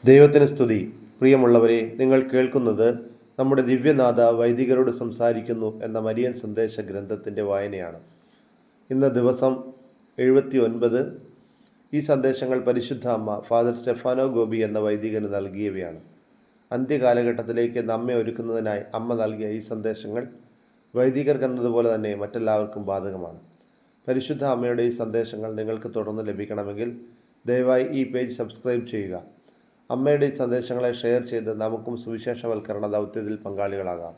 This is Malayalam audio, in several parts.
ദൈവത്തിന് സ്തുതി. പ്രിയമുള്ളവരെ, നിങ്ങൾ കേൾക്കുന്നത് നമ്മുടെ ദിവ്യനാഥ വൈദികരോട് സംസാരിക്കുന്നു എന്ന മരിയൻ സന്ദേശ ഗ്രന്ഥത്തിൻ്റെ വായനയാണ്. ഇന്ന് ദിവസം 79. ഈ സന്ദേശങ്ങൾ പരിശുദ്ധ അമ്മ ഫാദർ സ്റ്റെഫാനോ ഗോപി എന്ന വൈദികന് നൽകിയവയാണ്. അന്ത്യകാലഘട്ടത്തിലേക്ക് നമ്മെ ഒരുക്കുന്നതിനായി അമ്മ നൽകിയ ഈ സന്ദേശങ്ങൾ വൈദികർക്കെന്നതുപോലെ തന്നെ മറ്റെല്ലാവർക്കും ബാധകമാണ്. പരിശുദ്ധ അമ്മയുടെ ഈ സന്ദേശങ്ങൾ നിങ്ങൾക്ക് തുടർന്ന് ലഭിക്കണമെങ്കിൽ ദയവായി ഈ പേജ് സബ്സ്ക്രൈബ് ചെയ്യുക. അമ്മയുടെ ഈ സന്ദേശങ്ങളെ ഷെയർ ചെയ്ത് നമുക്കും സുവിശേഷവൽക്കരണ ദൗത്യത്തിൽ പങ്കാളികളാകാം.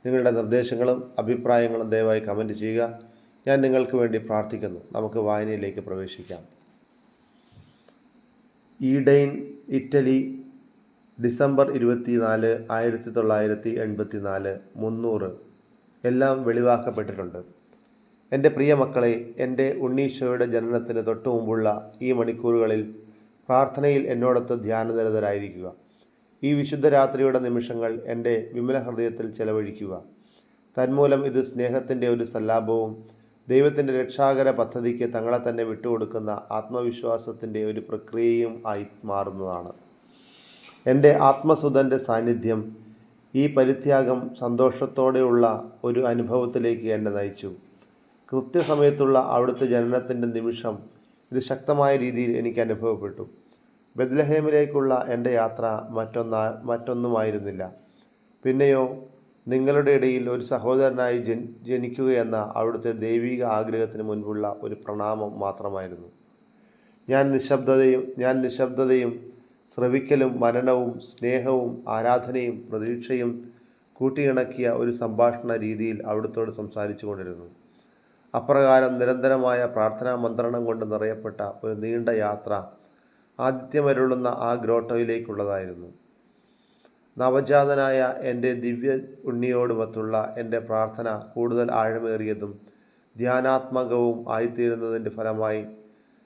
നിങ്ങളുടെ നിർദ്ദേശങ്ങളും അഭിപ്രായങ്ങളും ദയവായി കമൻറ്റ് ചെയ്യുക. ഞാൻ നിങ്ങൾക്ക് വേണ്ടി പ്രാർത്ഥിക്കുന്നു. നമുക്ക് വായനയിലേക്ക് പ്രവേശിക്കാം. ഈഡെയിൻ, ഇറ്റലി, ഡിസംബർ 24, 1984. 300 എല്ലാം വെളിവാക്കപ്പെട്ടിട്ടുണ്ട്. എൻ്റെ പ്രിയ മക്കളെ, എൻ്റെ ഉണ്ണീശോയുടെ ജനനത്തിന് തൊട്ടു മുമ്പുള്ള ഈ മണിക്കൂറുകളിൽ പ്രാർത്ഥനയിൽ എന്നോടൊത്ത് ധ്യാനനിരതരായിരിക്കുക. ഈ വിശുദ്ധ രാത്രിയുടെ നിമിഷങ്ങൾ എൻ്റെ വിമല ഹൃദയത്തിൽ ചെലവഴിക്കുക. തന്മൂലം ഇത് സ്നേഹത്തിൻ്റെ ഒരു സല്ലാപവും ദൈവത്തിൻ്റെ രക്ഷാകര പദ്ധതിക്ക് തങ്ങളെ തന്നെ വിട്ടുകൊടുക്കുന്ന ആത്മവിശ്വാസത്തിൻ്റെ ഒരു പ്രക്രിയയും ആയി മാറുന്നതാണ്. എൻ്റെ ആത്മസുതൻ്റെ സാന്നിധ്യം, ഈ പരിത്യാഗം സന്തോഷത്തോടെയുള്ള ഒരു അനുഭവത്തിലേക്ക് എന്നെ നയിച്ചു. കൃത്യസമയത്തുള്ള അവിടുത്തെ ജനനത്തിൻ്റെ നിമിഷം ഇത് ശക്തമായ രീതിയിൽ എനിക്ക് അനുഭവപ്പെട്ടു. ബെത്ലഹേമിലേക്കുള്ള എൻ്റെ യാത്ര മറ്റൊന്നുമായിരുന്നില്ല. പിന്നെയോ നിങ്ങളുടെ ഇടയിൽ ഒരു സഹോദരനായി ജനിക്കുകയെന്ന അവിടുത്തെ ദൈവിക ആഗ്രഹത്തിന് മുൻപുള്ള ഒരു പ്രണാമം മാത്രമായിരുന്നു. ഞാൻ നിശബ്ദതയും ശ്രവിക്കലും മനനവും സ്നേഹവും ആരാധനയും പ്രതീക്ഷയും കൂട്ടിയിണക്കിയ ഒരു സംഭാഷണ രീതിയിൽ അവിടുത്തോട് സംസാരിച്ചു കൊണ്ടിരുന്നു. അപ്രകാരം നിരന്തരമായ പ്രാർത്ഥനാ മന്ത്രണം കൊണ്ട് നിറയപ്പെട്ട ഒരു നീണ്ട യാത്ര ആതിഥ്യമരുളുന്ന ആ ഗ്രോട്ടോയിലേക്കുള്ളതായിരുന്നു. നവജാതനായ എൻ്റെ ദിവ്യ ഉണ്ണിയോടുമൊത്തുള്ള എൻ്റെ പ്രാർത്ഥന കൂടുതൽ ആഴമേറിയതും ധ്യാനാത്മകവും ആയിത്തീരുന്നതിൻ്റെ ഫലമായി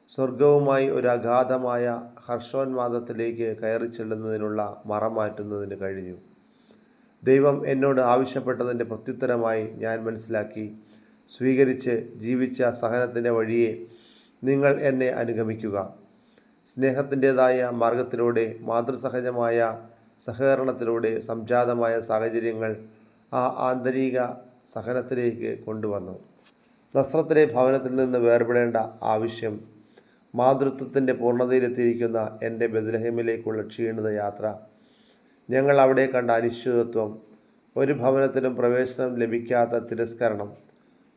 സ്വർഗവുമായി ഒരു അഗാധമായ ഹർഷോന്മാദത്തിലേക്ക് കയറി ചെല്ലുന്നതിനുള്ള മറമാറ്റുന്നതിന് കഴിഞ്ഞു. ദൈവം എന്നോട് ആവശ്യപ്പെട്ടതിൻ്റെ പ്രത്യുത്തരമായി ഞാൻ മനസ്സിലാക്കി, സ്വീകരിച്ച് ജീവിച്ച സഹനത്തിൻ്റെ വഴിയെ നിങ്ങൾ എന്നെ അനുഗമിക്കുക. സ്നേഹത്തിൻ്റെതായ മാർഗത്തിലൂടെ, മാതൃസഹജമായ സഹകരണത്തിലൂടെ സംജാതമായ സാഹചര്യങ്ങൾ ആ ആന്തരിക സഹനത്തിലേക്ക് കൊണ്ടുവന്നു. നസ്രത്തിലെ ഭവനത്തിൽ നിന്ന് വേർപെടേണ്ട ആവശ്യം, മാതൃത്വത്തിൻ്റെ പൂർണ്ണതയിലെത്തിയിരിക്കുന്ന എൻ്റെ ബെത്ലഹേമിലേക്കുള്ള ക്ഷീണിത യാത്ര, ഞങ്ങൾ അവിടെ കണ്ട അനിശ്ചിതത്വം, ഒരു ഭവനത്തിലും പ്രവേശനം ലഭിക്കാത്ത തിരസ്കരണം,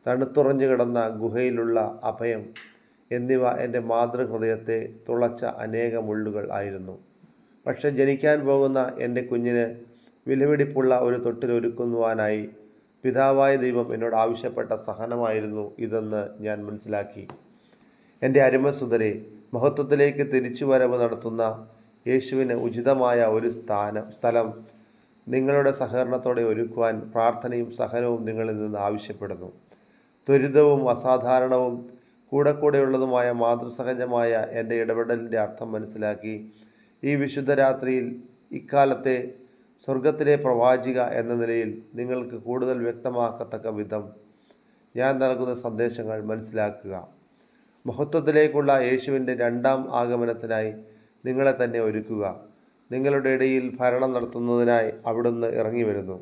തണുത്തുറഞ്ഞു കിടന്ന ഗുഹയിലുള്ള അഭയം എന്നിവ എൻ്റെ മാതൃഹൃദയത്തെ തുളച്ച അനേക മുള്ളുകൾ ആയിരുന്നു. പക്ഷെ ജനിക്കാൻ പോകുന്ന എൻ്റെ കുഞ്ഞിന് വിലപിടിപ്പുള്ള ഒരു തൊട്ടിലൊരുക്കുവാനായി പിതാവായ ദൈവം എന്നോട് ആവശ്യപ്പെട്ട സഹനമായിരുന്നു ഇതെന്ന് ഞാൻ മനസ്സിലാക്കി. എൻ്റെ അരുമസുതരെ, മഹത്വത്തിലേക്ക് തിരിച്ചുവരവ് നടത്തുന്ന യേശുവിന് ഉചിതമായ ഒരു സ്ഥലം നിങ്ങളുടെ സഹകരണത്തോടെ ഒരുക്കുവാൻ പ്രാർത്ഥനയും സഹനവും നിങ്ങളിൽ നിന്ന് ആവശ്യപ്പെടുന്നു. ത്വരിതവും അസാധാരണവും കൂടെയുള്ളതുമായ മാതൃസഹജമായ എൻ്റെ ഇടപെടലിൻ്റെ അർത്ഥം മനസ്സിലാക്കി ഈ വിശുദ്ധ രാത്രിയിൽ ഇക്കാലത്തെ സ്വർഗത്തിലെ പ്രവാചിക എന്ന നിലയിൽ നിങ്ങൾക്ക് കൂടുതൽ വ്യക്തമാക്കത്തക്ക വിധം ഞാൻ നൽകുന്ന സന്ദേശങ്ങൾ മനസ്സിലാക്കുക. മഹത്വത്തിലേക്കുള്ള യേശുവിൻ്റെ രണ്ടാം ആഗമനത്തിനായി നിങ്ങളെ തന്നെ ഒരുക്കുക. നിങ്ങളുടെ ഇടയിൽ ഭരണം നടത്തുന്നതിനായി അവിടുന്ന് ഇറങ്ങി വരുന്നു.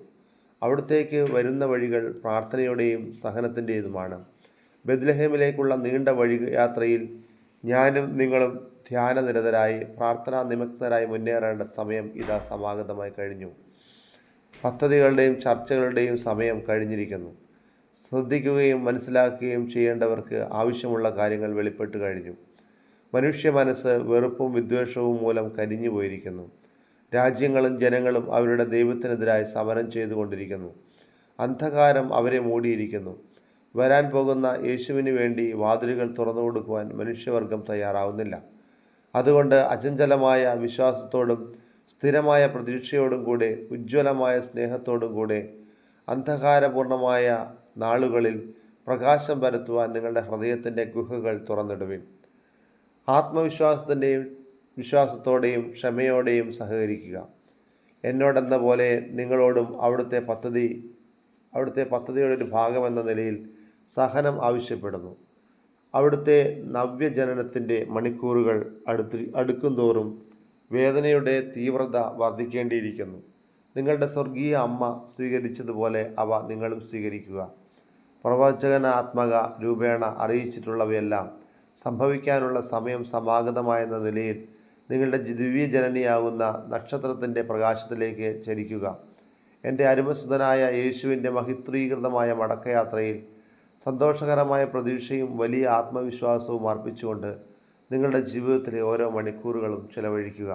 അവിടത്തേക്ക് വരുന്ന വഴികൾ പ്രാർത്ഥനയുടെയും സഹനത്തിൻ്റെതുമാണ്. ബെത്ലഹേമിലേക്കുള്ള നീണ്ട യാത്രയിൽ ഞാനും നിങ്ങളും ധ്യാനനിരതരായി പ്രാർത്ഥനാ നിമഗ്നരായി മുന്നേറേണ്ട സമയം ഇതാ സമാഗതമായി കഴിഞ്ഞു. പദ്ധതികളുടെയും ചർച്ചകളുടെയും സമയം കഴിഞ്ഞിരിക്കുന്നു. ശ്രദ്ധിക്കുകയും മനസ്സിലാക്കുകയും ചെയ്യേണ്ടവർക്ക് ആവശ്യമുള്ള കാര്യങ്ങൾ വെളിപ്പെട്ട് കഴിഞ്ഞു. മനുഷ്യ മനസ്സ് വെറുപ്പും വിദ്വേഷവും മൂലം കരിഞ്ഞു പോയിരിക്കുന്നു. രാജ്യങ്ങളും ജനങ്ങളും അവരുടെ ദൈവത്തിനെതിരായി സമരം ചെയ്തുകൊണ്ടിരിക്കുന്നു. അന്ധകാരം അവരെ മൂടിയിരിക്കുന്നു. വരാൻ പോകുന്ന യേശുവിന് വേണ്ടി വാതിലുകൾ തുറന്നു കൊടുക്കുവാൻ മനുഷ്യവർഗം തയ്യാറാവുന്നില്ല. അതുകൊണ്ട് അചഞ്ചലമായ വിശ്വാസത്തോടും സ്ഥിരമായ പ്രതീക്ഷയോടും കൂടെ, ഉജ്ജ്വലമായ സ്നേഹത്തോടും കൂടെ അന്ധകാരപൂർണമായ നാളുകളിൽ പ്രകാശം പരത്തുവാൻ നിങ്ങളുടെ ഹൃദയത്തിൻ്റെ ഗുഹകൾ തുറന്നിടുവിൻ. വിശ്വാസത്തോടെയും ക്ഷമയോടെയും സഹകരിക്കുക. എന്നോടെന്ന പോലെ നിങ്ങളോടും അവിടുത്തെ പദ്ധതിയുടെ ഒരു ഭാഗമെന്ന നിലയിൽ സഹനം ആവശ്യപ്പെടുന്നു. അവിടുത്തെ നവ്യജനനത്തിൻ്റെ മണിക്കൂറുകൾ അടുക്കും തോറും വേദനയുടെ തീവ്രത വർദ്ധിക്കേണ്ടിയിരിക്കുന്നു. നിങ്ങളുടെ സ്വർഗീയ അമ്മ സ്വീകരിച്ചതുപോലെ അവ നിങ്ങളും സ്വീകരിക്കുക. പ്രവചനാത്മക രൂപേണ അറിയിച്ചിട്ടുള്ളവയെല്ലാം സംഭവിക്കാനുള്ള സമയം സമാഗതമായെന്ന നിലയിൽ നിങ്ങളുടെ ദിവ്യജനനിയാകുന്ന നക്ഷത്രത്തിൻ്റെ പ്രകാശത്തിലേക്ക് ചരിക്കുക. എൻ്റെ അരുമസുതനായ യേശുവിൻ്റെ മഹിത്രീകൃതമായ മടക്കയാത്രയിൽ സന്തോഷകരമായ പ്രതീക്ഷയും വലിയ ആത്മവിശ്വാസവും അർപ്പിച്ചുകൊണ്ട് നിങ്ങളുടെ ജീവിതത്തിലെ ഓരോ മണിക്കൂറുകളും ചെലവഴിക്കുക.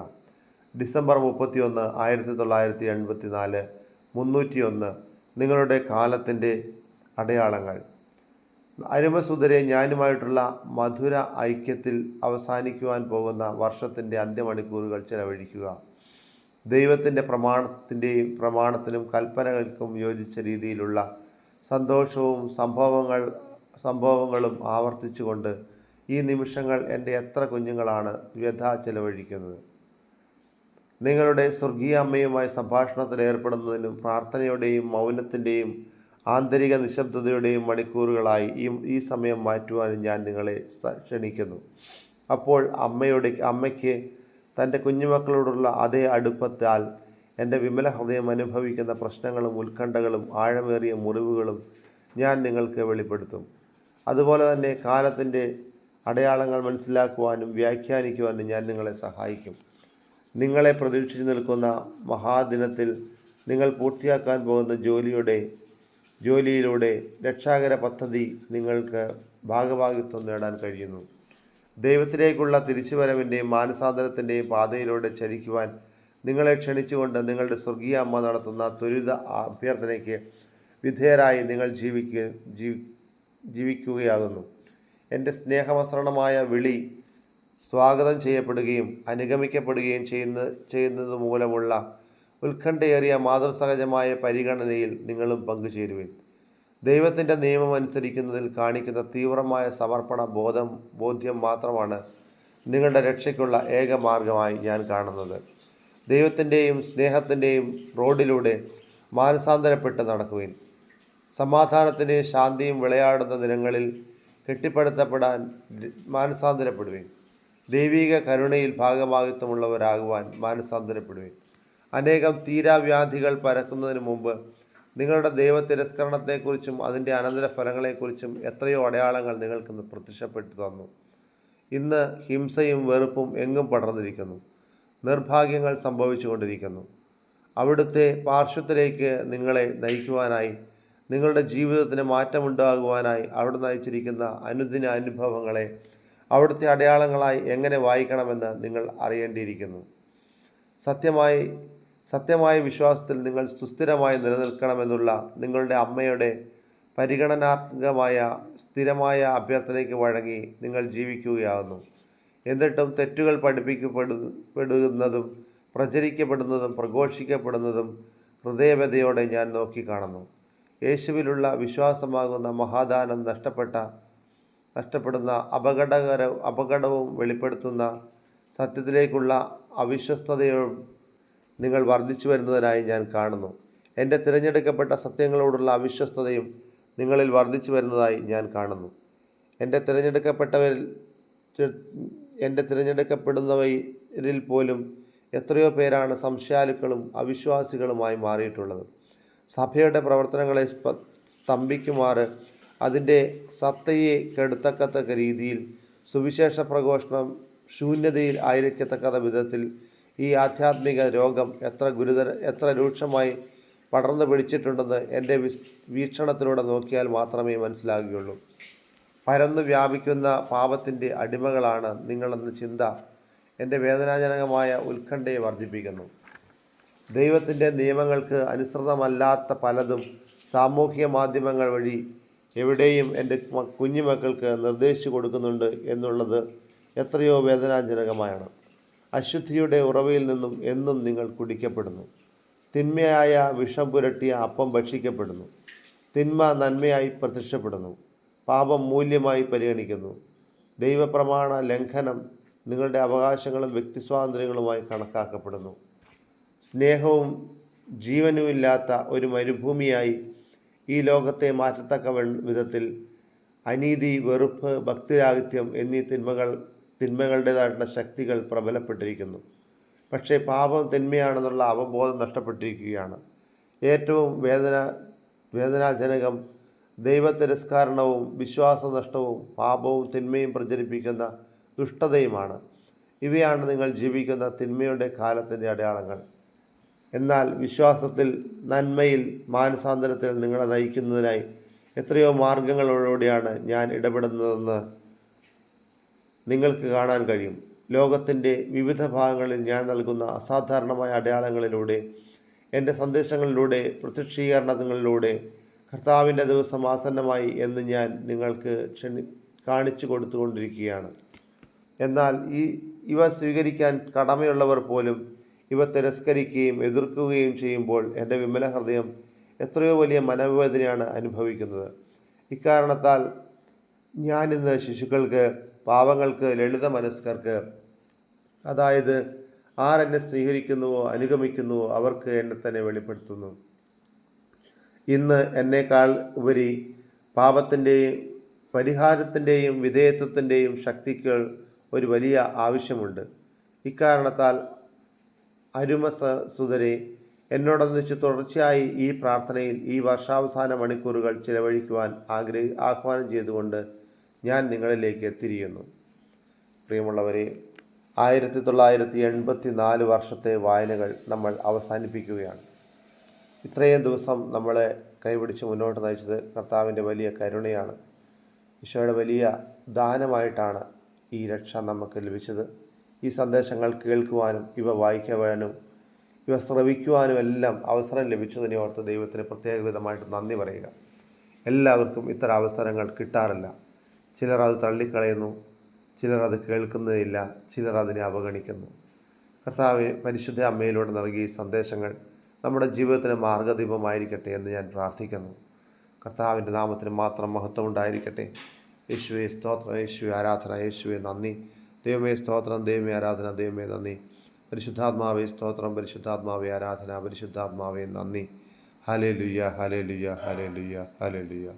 ഡിസംബർ 31, 1984, 301 നിങ്ങളുടെ കാലത്തിൻ്റെ അടയാളങ്ങൾ. അരുമസുതരെ, ഞാനുമായിട്ടുള്ള മധുര ഐക്യത്തിൽ അവസാനിക്കുവാൻ പോകുന്ന വർഷത്തിൻ്റെ അന്ത്യമണിക്കൂറുകൾ ചെലവഴിക്കുക. ദൈവത്തിൻ്റെ പ്രമാണത്തിനും കൽപ്പനകൾക്കും യോജിച്ച രീതിയിലുള്ള സന്തോഷവും സംഭവങ്ങളും ആവർത്തിച്ചുകൊണ്ട് ഈ നിമിഷങ്ങൾ എൻ്റെ എത്ര കുഞ്ഞുങ്ങളാണ് വ്യഥ ചെലവഴിക്കുന്നത്. നിങ്ങളുടെ സ്വർഗീയ അമ്മയുമായി സംഭാഷണത്തിൽ ഏർപ്പെടുന്നതിനും പ്രാർത്ഥനയുടെയും മൗനത്തിൻ്റെയും ആന്തരിക നിശബ്ദതയുടെയും മണിക്കൂറുകളായി ഈ സമയം മാറ്റുവാനും ഞാൻ നിങ്ങളെ ക്ഷണിക്കുന്നു. അപ്പോൾ അമ്മയ്ക്ക് തൻ്റെ കുഞ്ഞുമക്കളോടുള്ള അതേ അടുപ്പത്താൽ എൻ്റെ വിമല ഹൃദയം അനുഭവിക്കുന്ന പ്രശ്നങ്ങളും ഉത്കണ്ഠകളും ആഴമേറിയ മുറിവുകളും ഞാൻ നിങ്ങൾക്ക് വെളിപ്പെടുത്തും. അതുപോലെ തന്നെ കാലത്തിൻ്റെ അടയാളങ്ങൾ മനസ്സിലാക്കുവാനും വ്യാഖ്യാനിക്കുവാനും ഞാൻ നിങ്ങളെ സഹായിക്കും. നിങ്ങളെ പ്രതീക്ഷിച്ചു നിൽക്കുന്ന മഹാദിനത്തിൽ നിങ്ങൾ പൂർത്തിയാക്കാൻ പോകുന്ന ജോലിയിലൂടെ രക്ഷാകര പദ്ധതി നിങ്ങൾക്ക് ഭാഗഭാഗിത്വം നേടാൻ കഴിയുന്നു. ദൈവത്തിലേക്കുള്ള തിരിച്ചുവരവിൻ്റെയും മാനസാന്തരത്തിൻ്റെയും പാതയിലൂടെ ചരിക്കുവാൻ നിങ്ങളെ ക്ഷണിച്ചുകൊണ്ട് നിങ്ങളുടെ സ്വർഗീയ അമ്മ നടത്തുന്ന ത്വരിത അഭ്യർത്ഥനയ്ക്ക് വിധേയരായി നിങ്ങൾ ജീവിക്കുകയാകുന്നു. എൻ്റെ സ്നേഹമസൃണമായ വിളി സ്വാഗതം ചെയ്യപ്പെടുകയും അനുഗമിക്കപ്പെടുകയും ചെയ്യുന്നത് മൂലമുള്ള ഉത്കണ്ഠയേറിയ മാതൃസഹജമായ പരിഗണനയിൽ നിങ്ങളും പങ്കുചേരുവിൻ. ദൈവത്തിൻ്റെ നിയമം അനുസരിക്കുന്നതിൽ കാണിക്കുന്ന തീവ്രമായ സമർപ്പണ ബോധ്യം മാത്രമാണ് നിങ്ങളുടെ രക്ഷയ്ക്കുള്ള ഏക മാർഗമായി ഞാൻ കാണുന്നത്. ദൈവത്തിൻ്റെയും സ്നേഹത്തിൻ്റെയും റോഡിലൂടെ മാനസാന്തരപ്പെട്ട് നടക്കുവിൻ. സമാധാനത്തിൻ്റെയും ശാന്തിയും വിളയാടുന്ന ദിനങ്ങളിൽ കെട്ടിപ്പടുത്തപ്പെടാൻ മാനസാന്തരപ്പെടുവിൻ. ദൈവിക കരുണയിൽ ഭാഗഭാഗിത്വമുള്ളവരാകുവാൻ മാനസാന്തരപ്പെടുവിൻ. അനേകം തീരാവ്യാധികൾ പരക്കുന്നതിന് മുമ്പ് നിങ്ങളുടെ ദൈവതിരസ്കരണത്തെക്കുറിച്ചും അതിൻ്റെ അനന്തരഫലങ്ങളെക്കുറിച്ചും എത്രയോ അടയാളങ്ങൾ നിങ്ങൾക്ക് പ്രത്യക്ഷപ്പെട്ടു തന്നു. ഇന്ന് ഹിംസയും വെറുപ്പും എങ്ങും പടർന്നിരിക്കുന്നു. നിർഭാഗ്യങ്ങൾ സംഭവിച്ചുകൊണ്ടിരിക്കുന്നു. അവിടുത്തെ പാർശ്വത്തിലേക്ക് നിങ്ങളെ നയിക്കുവാനായി, നിങ്ങളുടെ ജീവിതത്തിന് മാറ്റമുണ്ടാകുവാനായി അവിടെ നയിച്ചിരിക്കുന്ന അനുദിന അനുഭവങ്ങളെ അവിടുത്തെ അടയാളങ്ങളായി എങ്ങനെ വായിക്കണമെന്ന് നിങ്ങൾ അറിയേണ്ടിയിരിക്കുന്നു. സത്യമായ വിശ്വാസത്തിൽ നിങ്ങൾ സുസ്ഥിരമായി നിലനിൽക്കണമെന്നുള്ള നിങ്ങളുടെ അമ്മയുടെ പരിഗണനാത്മകമായ സ്ഥിരമായ അഭ്യർത്ഥനയ്ക്ക് വഴങ്ങി നിങ്ങൾ ജീവിക്കുകയാകുന്നു. എന്നിട്ടും തെറ്റുകൾ പഠിപ്പിക്കപ്പെടുന്നതും പ്രചരിക്കപ്പെടുന്നതും പ്രഘോഷിക്കപ്പെടുന്നതും ഹൃദയവ്യതയോടെ ഞാൻ നോക്കിക്കാണുന്നു. യേശുവിലുള്ള വിശ്വാസമാകുന്ന മഹാദാനം നഷ്ടപ്പെടുന്ന അപകടവും വെളിപ്പെടുത്തുന്ന സത്യത്തിലേക്കുള്ള അവിശ്വസ്തതയും നിങ്ങൾ വർദ്ധിച്ചു വരുന്നതിനായി ഞാൻ കാണുന്നു. എൻ്റെ തിരഞ്ഞെടുക്കപ്പെട്ട സത്യങ്ങളോടുള്ള അവിശ്വസ്തതയും നിങ്ങളിൽ വർദ്ധിച്ചു വരുന്നതായി ഞാൻ കാണുന്നു. എൻ്റെ തിരഞ്ഞെടുക്കപ്പെടുന്നവരിൽ പോലും എത്രയോ പേരാണ് സംശയാലുക്കളും അവിശ്വാസികളുമായി മാറിയിട്ടുള്ളത്. സഭയുടെ പ്രവർത്തനങ്ങളെ സ്തംഭിക്കുമാറ് അതിൻ്റെ സത്തയെ കെടുത്തക്കത്തക്ക രീതിയിൽ സുവിശേഷ പ്രഘോഷണം ശൂന്യതയിൽ ആയിരിക്കത്തക്ക വിധത്തിൽ ഈ ആധ്യാത്മിക രോഗം എത്ര രൂക്ഷമായി പടർന്നു പിടിച്ചിട്ടുണ്ടെന്ന് എൻ്റെ വീക്ഷണത്തിലൂടെ നോക്കിയാൽ മാത്രമേ മനസ്സിലാകുകയുള്ളൂ. പരന്നു വ്യാപിക്കുന്ന പാപത്തിൻ്റെ അടിമകളാണ് നിങ്ങളെന്ന ചിന്ത എൻ്റെ വേദനാജനകമായ ഉത്കണ്ഠയെ വർദ്ധിപ്പിക്കുന്നു. ദൈവത്തിൻ്റെ നിയമങ്ങൾക്ക് അനുസൃതമല്ലാത്ത പലതും സാമൂഹിക മാധ്യമങ്ങൾ വഴി എവിടെയും എൻ്റെ കുഞ്ഞുമക്കൾക്ക് നിർദ്ദേശിച്ചു കൊടുക്കുന്നുണ്ട് എന്നുള്ളത് എത്രയോ വേദനാജനകമാണ്. അശുദ്ധിയുടെ ഉറവയിൽ നിന്നും എന്നും നിങ്ങൾ കുടിക്കപ്പെടുന്നു. തിന്മയായ വിഷം പുരട്ടിയ അപ്പം ഭക്ഷിക്കപ്പെടുന്നു. തിന്മ നന്മയായി പ്രത്യക്ഷപ്പെടുന്നു. പാപം മൂല്യമായി പരിഗണിക്കുന്നു. ദൈവപ്രമാണ ലംഘനം നിങ്ങളുടെ അവകാശങ്ങളും വ്യക്തിസ്വാതന്ത്ര്യങ്ങളുമായി കണക്കാക്കപ്പെടുന്നു. സ്നേഹവും ജീവനുമില്ലാത്ത ഒരു മരുഭൂമിയായി ഈ ലോകത്തെ മാറ്റത്തക്ക വിധത്തിൽ അനീതി, വെറുപ്പ്, ഭക്തിരാഹിത്യം എന്നീ തിന്മകളുടേതായിട്ടുള്ള ശക്തികൾ പ്രബലപ്പെട്ടിരിക്കുന്നു. പക്ഷേ പാപം തിന്മയാണെന്നുള്ള അവബോധം നഷ്ടപ്പെട്ടിരിക്കുകയാണ്. ഏറ്റവും വേദനാജനകം ദൈവതിരസ്കരണവും വിശ്വാസനഷ്ടവും പാപവും തിന്മയും പ്രചരിപ്പിക്കുന്ന ദുഷ്ടതയുമാണ്. ഇവയാണ് നിങ്ങൾ ജീവിക്കുന്ന തിന്മയുടെ കാലത്തിൻ്റെ അടയാളങ്ങൾ. എന്നാൽ വിശ്വാസത്തിൽ, നന്മയിൽ, മാനസാന്തരത്തിൽ നിങ്ങളെ നയിക്കുന്നതിനായി എത്രയോ മാർഗങ്ങളിലൂടെയാണ് ഞാൻ ഇടപെടുന്നതെന്ന് നിങ്ങൾക്ക് കാണാൻ കഴിയും. ലോകത്തിൻ്റെ വിവിധ ഭാഗങ്ങളിൽ ഞാൻ നൽകുന്ന അസാധാരണമായ അടയാളങ്ങളിലൂടെ, എൻ്റെ സന്ദേശങ്ങളിലൂടെ, പ്രത്യക്ഷീകരണങ്ങളിലൂടെ കർത്താവിൻ്റെ ദിവസം ആസന്നമായി എന്ന് ഞാൻ നിങ്ങൾക്ക് കാണിച്ചു കൊടുത്തുകൊണ്ടിരിക്കുകയാണ്. എന്നാൽ ഇവ സ്വീകരിക്കാൻ കടമയുള്ളവർ പോലും ഇവ തിരസ്കരിക്കുകയും എതിർക്കുകയും ചെയ്യുമ്പോൾ എൻ്റെ വിമല ഹൃദയം എത്രയോ വലിയ മനോവേദനയാണ് അനുഭവിക്കുന്നത്. ഇക്കാരണത്താൽ ഞാനിന്ന് ശിശുക്കൾക്ക്, പാവങ്ങൾക്ക്, ലളിത മനസ്കർക്ക്, അതായത് ആരെന്നെ സ്വീകരിക്കുന്നുവോ അനുഗമിക്കുന്നുവോ അവർക്ക് എന്നെ തന്നെ വെളിപ്പെടുത്തുന്നു. ഇന്ന് എന്നേക്കാൾ ഉപരി പാപത്തിൻ്റെയും പരിഹാരത്തിൻ്റെയും വിധേയത്വത്തിൻ്റെയും ശക്തിക്ക് ഒരു വലിയ ആവശ്യമുണ്ട്. ഇക്കാരണത്താൽ അരുമസുതരെ, എന്നോടൊന്നിച്ച് തുടർച്ചയായി ഈ പ്രാർത്ഥനയിൽ ഈ വർഷാവസാന മണിക്കൂറുകൾ ചിലവഴിക്കുവാൻ ആഹ്വാനം ചെയ്തുകൊണ്ട് ഞാൻ നിങ്ങളിലേക്ക് എത്തിയിരിക്കുന്നു. പ്രിയമുള്ളവരെ, 1984 വർഷത്തെ വായനകൾ നമ്മൾ അവസാനിപ്പിക്കുകയാണ്. ഇത്രയും ദിവസം നമ്മളെ കൈപിടിച്ച് മുന്നോട്ട് നയിച്ചത് കർത്താവിൻ്റെ വലിയ കരുണയാണ്. ഈശോയുടെ വലിയ ദാനമായിട്ടാണ് ഈ രക്ഷ നമുക്ക് ലഭിച്ചത്. ഈ സന്ദേശങ്ങൾ കേൾക്കുവാനും ഇവ വായിക്കുവാനും ഇവ ശ്രവിക്കുവാനും എല്ലാം അവസരം ലഭിച്ചതിനെ ഓർത്ത് ദൈവത്തിന് പ്രത്യേകവിധമായിട്ട് നന്ദി പറയുക. എല്ലാവർക്കും ഇത്തരം അവസരങ്ങൾ കിട്ടാറില്ല. ചിലർ അത് തള്ളിക്കളയുന്നു, ചിലർ അത് കേൾക്കുന്നതില്ല, ചിലർ അതിനെ അവഗണിക്കുന്നു. കർത്താവ് പരിശുദ്ധ അമ്മയിലൂടെ നൽകിയ ഈ സന്ദേശങ്ങൾ നമ്മുടെ ജീവിതത്തിന് മാർഗദീപമായിരിക്കട്ടെ എന്ന് ഞാൻ പ്രാർത്ഥിക്കുന്നു. കർത്താവിൻ്റെ നാമത്തിന് മാത്രം മഹത്വം ഉണ്ടായിരിക്കട്ടെ. യേശുവേ സ്തോത്രം, യേശുവേ ആരാധന, യേശുവേ നന്ദി. ദൈവമേ സ്തോത്രം, ദൈവമേ ആരാധന, ദൈവമേ നന്ദി. പരിശുദ്ധാത്മാവേ സ്തോത്രം, പരിശുദ്ധാത്മാവേ ആരാധന, പരിശുദ്ധാത്മാവേ നന്ദി. Hallelujah, hallelujah, hallelujah, hallelujah.